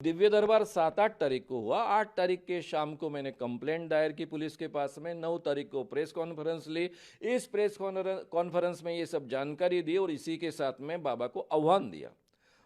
दिव्य दरबार 7-8 तारीख को हुआ। 8 तारीख के शाम को मैंने कंप्लेंट दायर की पुलिस के पास में। 9 तारीख को प्रेस कॉन्फ्रेंस ली। इस प्रेस कॉन्फ्रेंस में ये सब जानकारी दी और इसी के साथ में बाबा को आह्वान दिया।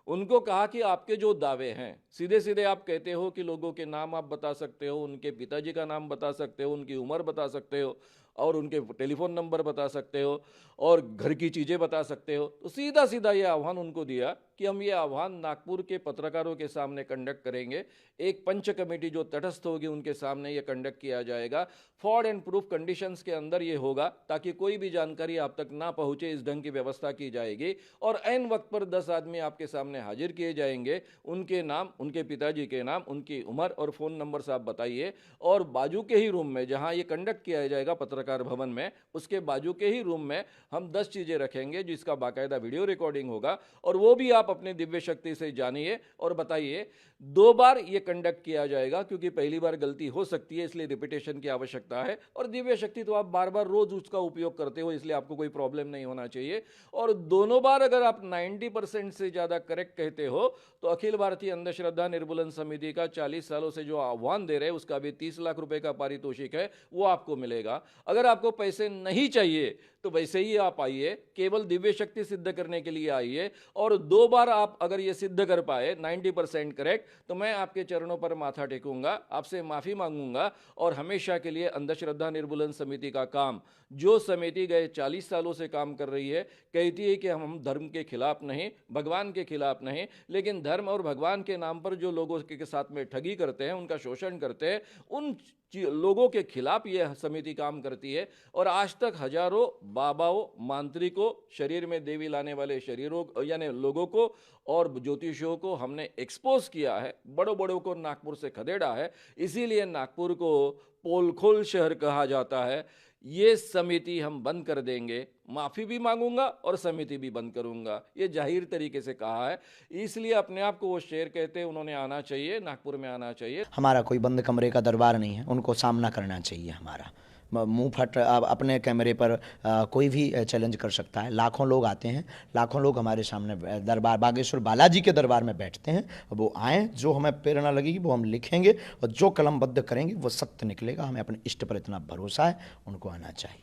उनको कहा कि आपके जो दावे हैं, सीधे सीधे आप कहते हो कि लोगों के नाम आप बता सकते हो, उनके पिताजी का नाम बता सकते हो, उनकी उम्र बता सकते हो और उनके टेलीफोन नंबर बता सकते हो और घर की चीज़ें बता सकते हो। तो सीधा सीधा ये आह्वान उनको दिया कि हम ये आह्वान नागपुर के पत्रकारों के सामने कंडक्ट करेंगे। एक पंच कमेटी जो तटस्थ होगी उनके सामने ये कंडक्ट किया जाएगा। फॉर्ड एंड प्रूफ कंडीशंस के अंदर ये होगा ताकि कोई भी जानकारी आप तक ना पहुंचे, इस ढंग की व्यवस्था की जाएगी। और ऐन वक्त पर 10 आदमी आपके सामने हाजिर किए जाएंगे। उनके नाम, उनके पिताजी के नाम, उनकी उम्र और फ़ोन नंबर से आप बताइए। और बाजू के ही रूम में जहां ये कंडक्ट किया जाएगा पत्रकार भवन में, उसके बाजू के ही रूम में हम 10 चीज़ें रखेंगे जिसका बाकायदा वीडियो रिकॉर्डिंग होगा और वो भी आप अपने दिव्य शक्ति से जानिए और बताइए। 2 बार ये कंडक्ट किया जाएगा क्योंकि पहली बार गलती हो सकती है, इसलिए रिपीटेशन की आवश्यकता है। और दिव्य शक्ति तो आप बार बार रोज उसका उपयोग करते हो, इसलिए आपको कोई प्रॉब्लम नहीं होना चाहिए। और दोनों बार अगर आप 90% से ज़्यादा करेक्ट कहते हो तो अखिल भारतीय अंधश्रद्धा निर्मूलन समिति का 40 सालों से जो आह्वान दे रहे हैं उसका भी 30 लाख रुपए का पारितोषिक है, वो आपको मिलेगा। अगर आपको पैसे नहीं चाहिए तो वैसे ही आप आइए, केवल दिव्य शक्ति सिद्ध करने के लिए आइए। और 2 बार आप अगर ये सिद्ध कर पाए 90% करेक्ट, तो मैं आपके चरणों पर माथा टेकूंगा, आपसे माफ़ी मांगूंगा और हमेशा के लिए अंधश्रद्धा निर्मूलन समिति का काम, जो समिति गए 40 सालों से काम कर रही है, कहती है कि हम धर्म के खिलाफ नहीं, भगवान के खिलाफ नहीं, लेकिन धर्म और भगवान के नाम पर जो लोगों के साथ में ठगी करते हैं, उनका शोषण करते हैं, उन लोगों के खिलाफ यह समिति काम करती है। और आज तक हजारों बाबाओं, मांत्रिकों, शरीर में देवी लाने वाले शरीरों यानी लोगों को और ज्योतिषियों को हमने एक्सपोज किया है, बड़ों बड़ों को नागपुर से खदेड़ा है। इसीलिए नागपुर को पोलखोल शहर कहा जाता है। ये समिति हम बंद कर देंगे, माफ़ी भी मांगूंगा और समिति भी बंद करूंगा, ये जाहिर तरीके से कहा है। इसलिए अपने आप को वो शेर कहते हैं, उन्होंने आना चाहिए, नागपुर में आना चाहिए। हमारा कोई बंद कमरे का दरबार नहीं है, उनको सामना करना चाहिए। हमारा मुंह फट अपने कैमरे पर कोई भी चैलेंज कर सकता है। लाखों लोग आते हैं, लाखों लोग हमारे सामने दरबार बागेश्वर बालाजी के दरबार में बैठते हैं। वो आएँ, जो हमें प्रेरणा लगेगी वो हम लिखेंगे और जो कलमबद्ध करेंगे वो सत्य निकलेगा। हमें अपने इष्ट पर इतना भरोसा है, उनको आना चाहिए।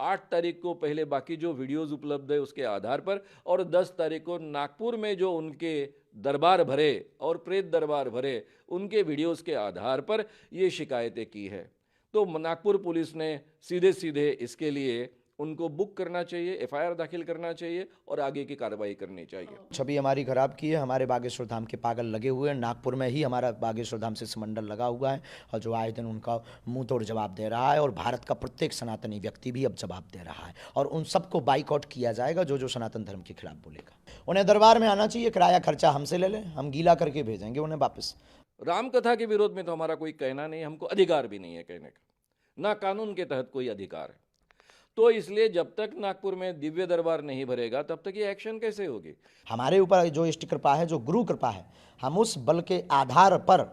8 तारीख को पहले बाकी जो वीडियोस उपलब्ध है उसके आधार पर, और 10 तारीख को नागपुर में जो उनके दरबार भरे और प्रेत दरबार भरे, उनके वीडियोस के आधार पर ये शिकायतें की है। तो नागपुर पुलिस ने सीधे सीधे इसके लिए उनको बुक करना चाहिए, एफआईआर दाखिल करना चाहिए और आगे की कार्रवाई करनी चाहिए। छवि हमारी खराब की है। हमारे बागेश्वर धाम के पागल लगे हुए हैं। नागपुर में ही हमारा बागेश्वर धाम से समंडल लगा हुआ है और जो आए दिन उनका मुंह तोड़ जवाब दे रहा है। और भारत का प्रत्येक सनातनी व्यक्ति भी अब जवाब दे रहा है और उन सबको बाइकआउट किया जाएगा जो जो सनातन धर्म के खिलाफ बोलेगा। उन्हें दरबार में आना चाहिए, किराया खर्चा हमसे ले लें, हम गीला करके भेजेंगे उन्हें वापस। रामकथा के विरोध में तो हमारा कोई कहना नहीं, हमको अधिकार भी नहीं है कहने का, ना कानून के तहत कोई अधिकार है। तो इसलिए जब तक नागपुर में दिव्य दरबार नहीं भरेगा तब तक ये एक्शन कैसे होगी। हमारे ऊपर जो इष्ट कृपा है, जो गुरु कृपा है, हम उस बल के आधार पर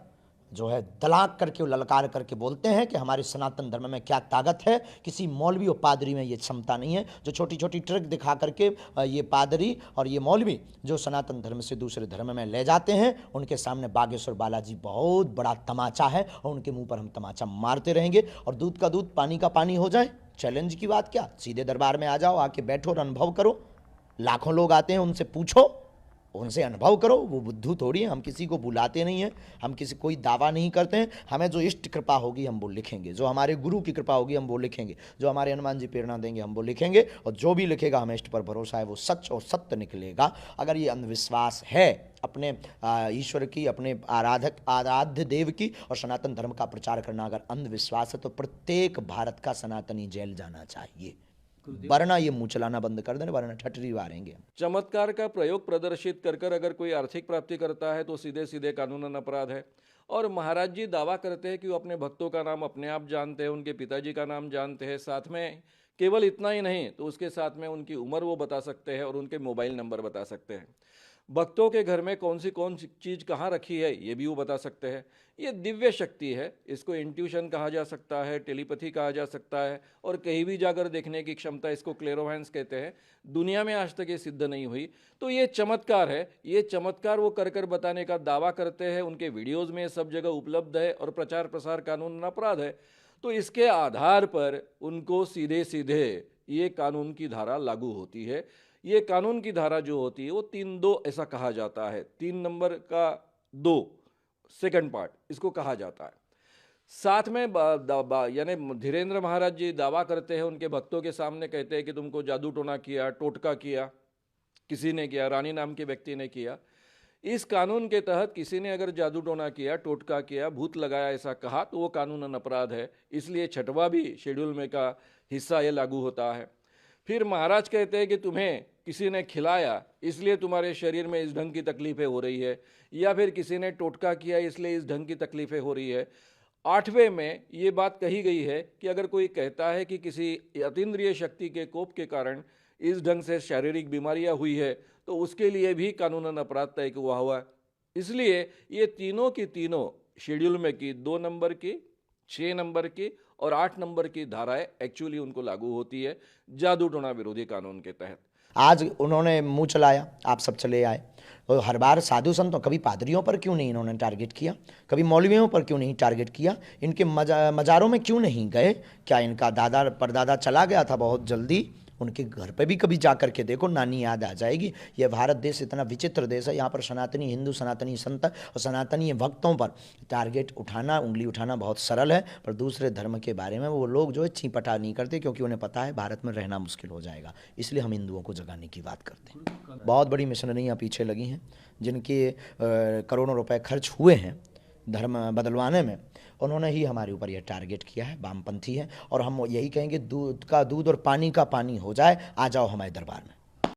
जो है दलाक करके ललकार करके बोलते हैं कि हमारे सनातन धर्म में क्या ताकत है। किसी मौलवी और पादरी में ये क्षमता नहीं है। जो छोटी छोटी ट्रिक दिखा करके ये पादरी और ये मौलवी जो सनातन धर्म से दूसरे धर्म में ले जाते हैं, उनके सामने बागेश्वर बालाजी बहुत बड़ा तमाचा है और उनके मुंह पर हम तमाचा मारते रहेंगे। और दूध का दूध पानी का पानी हो जाए, चैलेंज की बात क्या, सीधे दरबार में आ जाओ, आके बैठो और अनुभव करो। लाखों लोग आते हैं, उनसे पूछो, उनसे अनुभव करो। वो बुद्धू थोड़ी है, हम किसी को बुलाते नहीं हैं, हम किसी कोई दावा नहीं करते हैं। हमें जो इष्ट कृपा होगी हम वो लिखेंगे, जो हमारे गुरु की कृपा होगी हम वो लिखेंगे, जो हमारे हनुमान जी प्रेरणा देंगे हम वो लिखेंगे। और जो भी लिखेगा हमें इष्ट पर भरोसा है वो सच और सत्य निकलेगा। अगर ये अंधविश्वास है अपने ईश्वर की, अपने आराध्य देव की और सनातन धर्म का प्रचार करना अगर अंधविश्वास है तो प्रत्येक भारत का सनातनी जेल जाना चाहिए, वरना ये मुंह चलाना बंद कर देना, वरना ठटरी मारेंगे। चमत्कार का प्रयोग प्रदर्शित कर कर अगर कोई आर्थिक प्राप्ति करता है तो सीधे सीधे कानूनन अपराध है। और महाराज जी दावा करते हैं कि वो अपने भक्तों का नाम अपने आप जानते हैं, उनके पिताजी का नाम जानते हैं, साथ में केवल इतना ही नहीं तो उसके साथ में उनकी उम्र वो बता सकते हैं और उनके मोबाइल नंबर बता सकते हैं। भक्तों के घर में कौन सी चीज़ कहाँ रखी है ये भी वो बता सकते हैं। ये दिव्य शक्ति है, इसको इंट्यूशन कहा जा सकता है, टेलीपैथी कहा जा सकता है, और कहीं भी जाकर देखने की क्षमता, इसको क्लेरोवैंस कहते हैं। दुनिया में आज तक ये सिद्ध नहीं हुई। तो ये चमत्कार है, ये चमत्कार वो कर बताने का दावा करते हैं। उनके वीडियोज़ में सब जगह उपलब्ध है और प्रचार प्रसार कानून अपराध है। तो इसके आधार पर उनको सीधे सीधे ये कानून की धारा लागू होती है। ये कानून की धारा जो होती है वो 3(2) ऐसा कहा जाता है। 3 नंबर का 2 सेकंड पार्ट इसको कहा जाता है। साथ में यानी धीरेन्द्र महाराज जी दावा करते हैं, उनके भक्तों के सामने कहते हैं कि तुमको जादू टोना किया, टोटका किया, किसी ने किया, रानी नाम के व्यक्ति ने किया। इस कानून के तहत किसी ने अगर जादू टोना किया, टोटका किया, भूत लगाया ऐसा कहा तो वो कानूनन अपराध है। इसलिए 6वां भी शेड्यूल में का हिस्सा ये लागू होता है। फिर महाराज कहते हैं कि तुम्हें किसी ने खिलाया इसलिए तुम्हारे शरीर में इस ढंग की तकलीफें हो रही है, या फिर किसी ने टोटका किया इसलिए इस ढंग की तकलीफें हो रही है। 8वें में ये बात कही गई है कि अगर कोई कहता है कि किसी अतीन्द्रिय शक्ति के कोप के कारण इस ढंग से शारीरिक बीमारियां हुई है तो उसके लिए भी कानूनन अपराध तय हुआ। इसलिए ये तीनों की तीनों शेड्यूल में की 2 नंबर की, 6 नंबर की और 8 नंबर की धाराएं एक्चुअली उनको लागू होती है जादू टोना विरोधी कानून के तहत। आज उन्होंने मुंह चलाया, आप सब चले आए। तो हर बार साधु संतों, कभी पादरियों पर क्यों नहीं इन्होंने टारगेट किया, कभी मौलवियों पर क्यों नहीं टारगेट किया, इनके मज़ारों में क्यों नहीं गए? क्या इनका दादा परदादा चला गया था बहुत जल्दी? उनके घर पे भी कभी जा कर के देखो, नानी याद आ जाएगी। यह भारत देश इतना विचित्र देश है, यहाँ पर सनातनी हिंदू, सनातनी संत और सनातनी भक्तों पर टारगेट उठाना, उंगली उठाना बहुत सरल है, पर दूसरे धर्म के बारे में वो लोग जो है चीपटा नहीं करते, क्योंकि उन्हें पता है भारत में रहना मुश्किल हो जाएगा। इसलिए हम हिंदुओं को जगाने की बात करते हैं। बहुत बड़ी मिशनरियाँ पीछे लगी हैं, जिनके करोड़ों रुपये खर्च हुए हैं धर्म बदलवाने में, उन्होंने ही हमारे ऊपर यह टारगेट किया है। वामपंथी है, और हम यही कहेंगे दूध का दूध और पानी का पानी हो जाए, आ जाओ हमारे दरबार में।